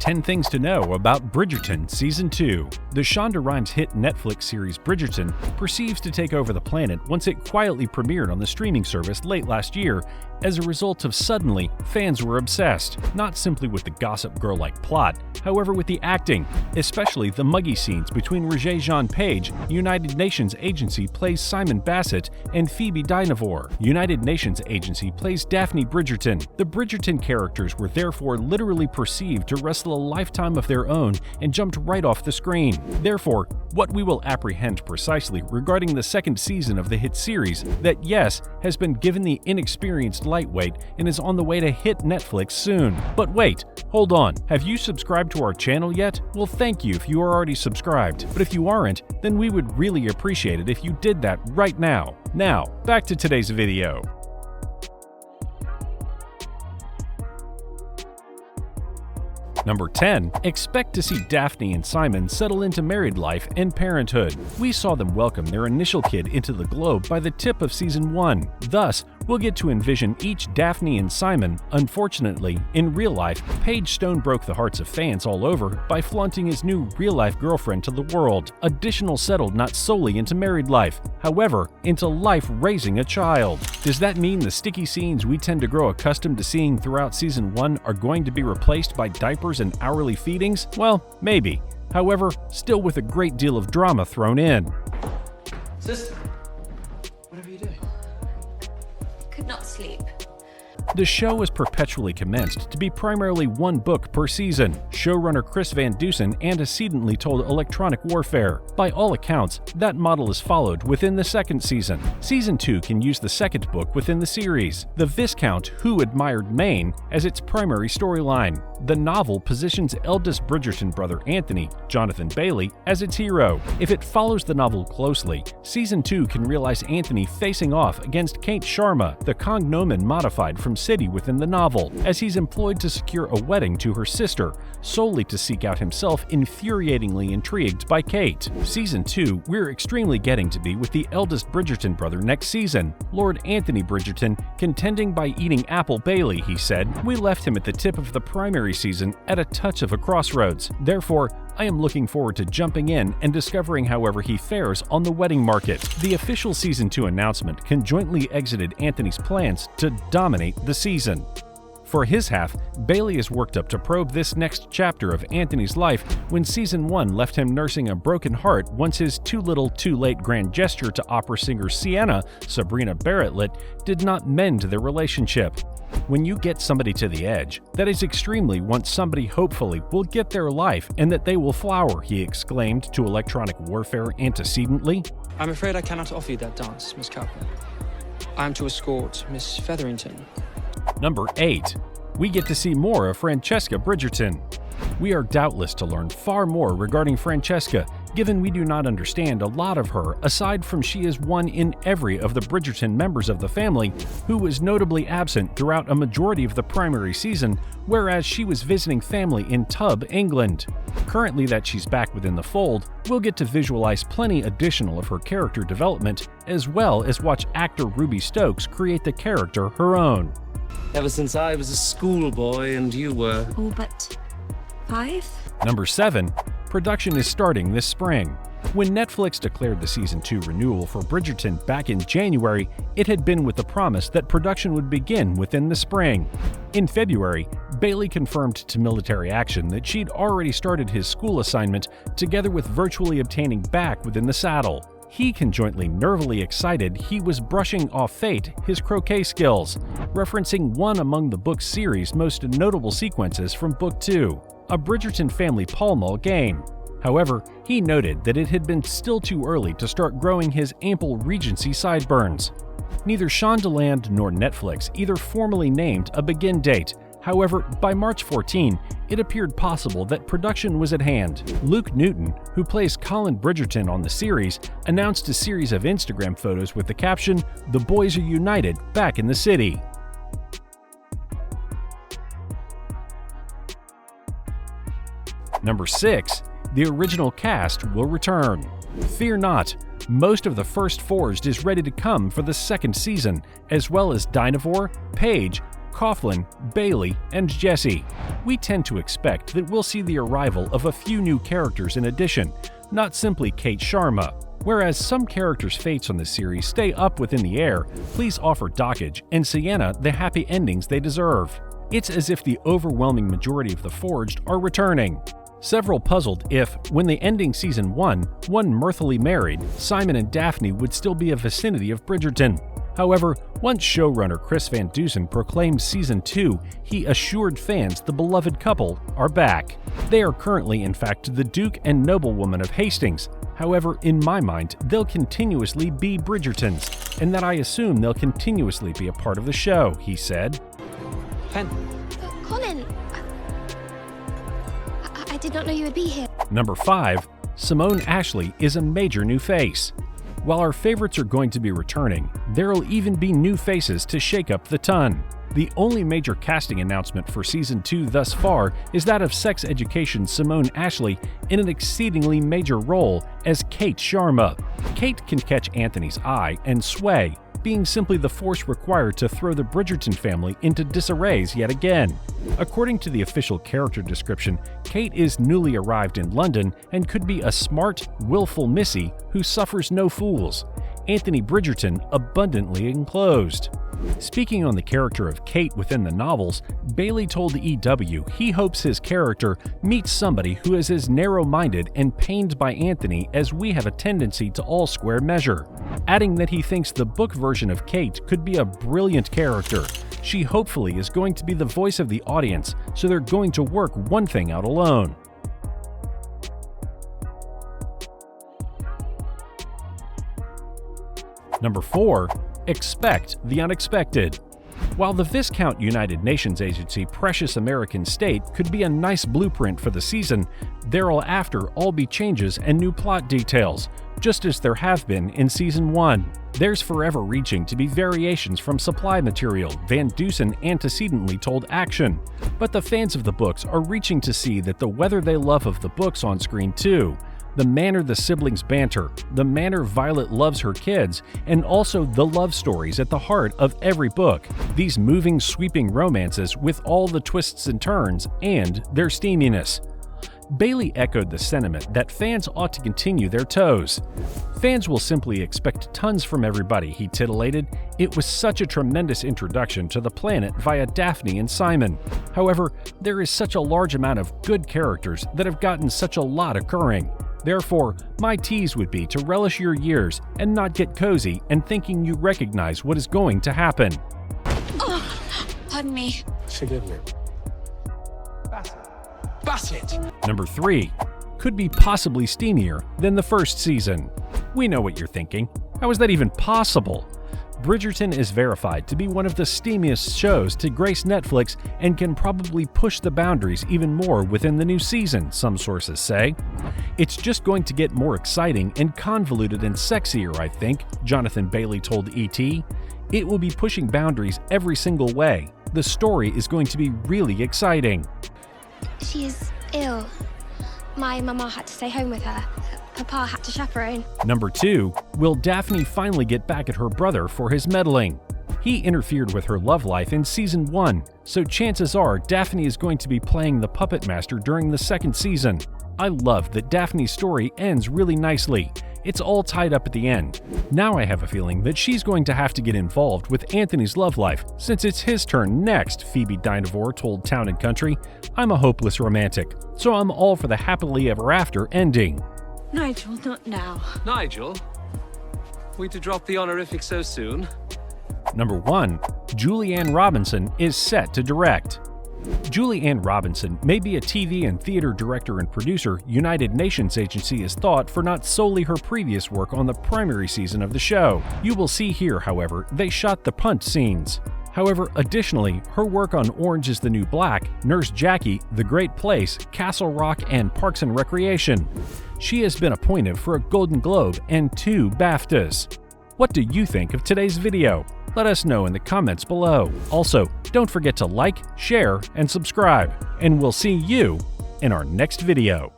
10 Things to Know About Bridgerton Season 2. The Shonda Rhimes hit Netflix series Bridgerton perceives to take over the planet once it quietly premiered on the streaming service late last year. As a result of suddenly, fans were obsessed, not simply with the Gossip Girl-like plot, however with the acting, especially the muggy scenes between Regé-Jean Page, United Nations Agency plays Simon Bassett, and Phoebe Dynevor, United Nations Agency plays Daphne Bridgerton. The Bridgerton characters were therefore literally perceived to wrestle a lifetime of their own and jumped right off the screen. Therefore, what we will apprehend precisely regarding the second season of the hit series that, yes, has been given the inexperienced lightweight and is on the way to hit Netflix soon. But wait, hold on. Have you subscribed to our channel yet? Well, thank you if you are already subscribed. But if you aren't, then we would really appreciate it if you did that right now. Now, back to today's video. Number 10. Expect to see Daphne and Simon settle into married life and parenthood. We saw them welcome their initial kid into the globe by the tip of Season 1. Thus, we'll get to envision each Daphne and Simon. Unfortunately, in real life, Page Stone broke the hearts of fans all over by flaunting his new real-life girlfriend to the world. Additional settled not solely into married life, however, into life raising a child. Does that mean the sticky scenes we tend to grow accustomed to seeing throughout Season 1 are going to be replaced by diapers and hourly feedings? Well, maybe. However, still with a great deal of drama thrown in. Sister, whatever you doing? Could not sleep. The show is perpetually commenced to be primarily one book per season. Showrunner Chris Van Dusen antecedently told Electronic Warfare, by all accounts, that model is followed within the second season. Season 2 can use the second book within the series, the Viscount Who Admired Maine, as its primary storyline. The novel positions eldest Bridgerton brother Anthony, Jonathan Bailey, as its hero. If it follows the novel closely, Season 2 can realize Anthony facing off against Kate Sharma, the cognomen modified from City within the novel, as he's employed to secure a wedding to her sister, solely to seek out himself infuriatingly intrigued by Kate. Season 2, we're extremely getting to be with the eldest Bridgerton brother next season, Lord Anthony Bridgerton, contending by eating apple Bailey, he said. We left him at the tip of the primary season at a touch of a crossroads. Therefore, I am looking forward to jumping in and discovering however he fares on the wedding market. The official Season 2 announcement conjointly exited Anthony's plans to dominate the season. For his half, Bailey is worked up to probe this next chapter of Anthony's life when Season 1 left him nursing a broken heart once his too little too late grand gesture to opera singer Sienna, Sabrina Bartlett, did not mend their relationship. When you get somebody to the edge, that is extremely once somebody hopefully will get their life and that they will flower, he exclaimed to Electronic Warfare antecedently. I'm afraid I cannot offer you that dance, Miss Cowper. I am to escort Miss Featherington. Number 8. We get to see more of Francesca Bridgerton. We are doubtless to learn far more regarding Francesca, given we do not understand a lot of her aside from she is one in every of the Bridgerton members of the family who was notably absent throughout a majority of the primary season, whereas she was visiting family in Tub, England. Currently that she's back within the fold, we'll get to visualize plenty additional of her character development, as well as watch actor Ruby Stokes create the character her own. Ever since I was a schoolboy and you were... All but 5? Number 7. Production is starting this spring. When Netflix declared the Season 2 renewal for Bridgerton back in January, it had been with the promise that production would begin within the spring. In February, Bailey confirmed to Military Action that she'd already started his school assignment, together with virtually obtaining back within the saddle. He conjointly nervily excited he was brushing off Fate his croquet skills, referencing one among the book's series' most notable sequences from Book 2, a Bridgerton family Pall Mall game. However, he noted that it had been still too early to start growing his ample Regency sideburns. Neither Shondaland nor Netflix either formally named a begin date. However, by March 14, it appeared possible that production was at hand. Luke Newton, who plays Colin Bridgerton on the series, announced a series of Instagram photos with the caption, "The boys are united back in the city." Number 6. The original cast will return. Fear not, most of the first Forged is ready to come for the second season, as well as Dynevor, Page, Coughlin, Bailey, and Jesse. We tend to expect that we'll see the arrival of a few new characters in addition, not simply Kate Sharma. Whereas some characters' fates on this series stay up within the air, please offer Dockage and Sienna the happy endings they deserve. It's as if the overwhelming majority of the Forged are returning. Several puzzled if, when they ending Season 1, one mirthfully married, Simon and Daphne would still be a vicinity of Bridgerton. However, once showrunner Chris Van Dusen proclaimed Season 2, he assured fans the beloved couple are back. They are currently, in fact, the Duke and Noblewoman of Hastings. However, in my mind, they'll continuously be Bridgertons, and that I assume they'll continuously be a part of the show, he said. Pen. Colin, I did not know you would be here. Number 5. Simone Ashley is a major new face. While our favorites are going to be returning, there'll even be new faces to shake up the ton. The only major casting announcement for Season 2 thus far is that of sex education Simone Ashley in an exceedingly major role as Kate Sharma. Kate can catch Anthony's eye and sway, being simply the force required to throw the Bridgerton family into disarrays yet again. According to the official character description, Kate is newly arrived in London and could be a smart, willful Missy who suffers no fools. Anthony Bridgerton abundantly enclosed. Speaking on the character of Kate within the novels, Bailey told the EW he hopes his character meets somebody who is as narrow-minded and pained by Anthony as we have a tendency to all square measure, adding that he thinks the book version of Kate could be a brilliant character. She hopefully is going to be the voice of the audience, so they're going to work one thing out alone. Number 4. Expect the unexpected. While the Viscount United Nations Agency Precious American State could be a nice blueprint for the season, there'll after all be changes and new plot details, just as there have been in Season 1. There's forever reaching to be variations from supply material Van Dusen antecedently told action, but the fans of the books are reaching to see that the weather they love of the books on screen too. The manner the siblings banter, the manner Violet loves her kids, and also the love stories at the heart of every book. These moving, sweeping romances with all the twists and turns, and their steaminess. Bailey echoed the sentiment that fans ought to continue their toes. Fans will simply expect tons from everybody, he titillated. It was such a tremendous introduction to the planet via Daphne and Simon. However, there is such a large amount of good characters that have gotten such a lot occurring. Therefore, my tease would be to relish your years and not get cozy and thinking you recognize what is going to happen. Oh, pardon me. Forgive me. Bassett. Number 3. Could be possibly steamier than the first season. We know what you're thinking. How is that even possible? Bridgerton is verified to be one of the steamiest shows to grace Netflix and can probably push the boundaries even more within the new season, some sources say. It's just going to get more exciting and convoluted and sexier, I think, Jonathan Bailey told ET. It will be pushing boundaries every single way. The story is going to be really exciting. She is ill. My mama had to stay home with her. Papa had to chaperone. Number 2. Will Daphne finally get back at her brother for his meddling? He interfered with her love life in Season 1, so chances are Daphne is going to be playing the puppet master during the second season. I love that Daphne's story ends really nicely. It's all tied up at the end. Now I have a feeling that she's going to have to get involved with Anthony's love life, since it's his turn next, Phoebe Dynevor told Town & Country. I'm a hopeless romantic, so I'm all for the happily ever after ending. Nigel, not now. Nigel? We to drop the honorific so soon? Number 1. Julianne Robinson is set to direct. Julianne Robinson may be a TV and theater director and producer United Nations Agency is thought for not solely her previous work on the primary season of the show. You will see here, however, they shot the punt scenes. However, additionally, her work on Orange is the New Black, Nurse Jackie, The Great Place, Castle Rock, and Parks and Recreation. She has been appointed for a Golden Globe and 2 BAFTAs. What do you think of today's video? Let us know in the comments below. Also, don't forget to like, share, and subscribe, and we'll see you in our next video.